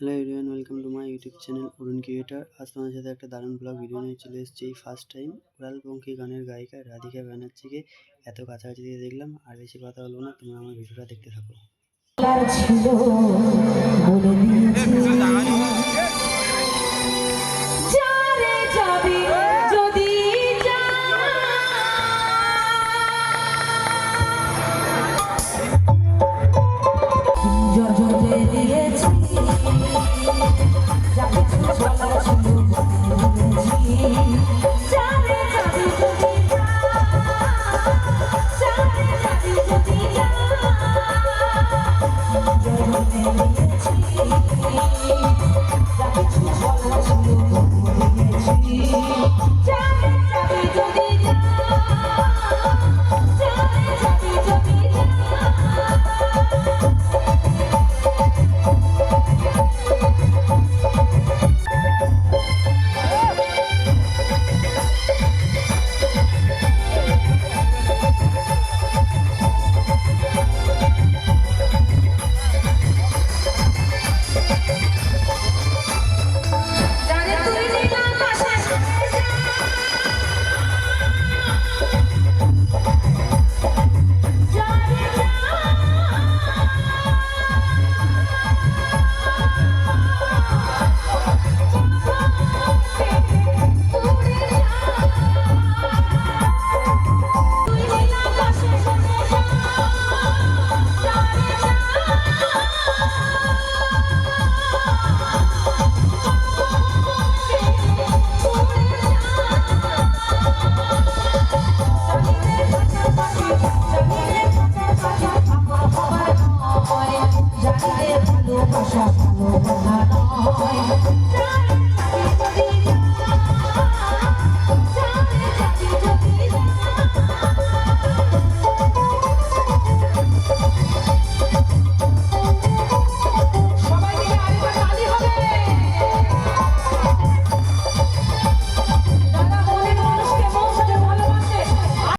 Hello everyone, welcome to my YouTube channel Arun creator. আজ তোমাদের সাথে একটা দারুণ ব্লগ ভিডিও নিয়ে চলে এসেছি। এই ফার্স্ট টাইম উড়ালপঙ্খী গানের গায়িকা রাধিকা ব্যানার্জিকে এত কাছাকাছি দিয়ে দেখলাম। আর বেশি কথা বলবো না, তোমরা আমার ভিডিওটা দেখতে থাকো। ছিল বলে দিয়ে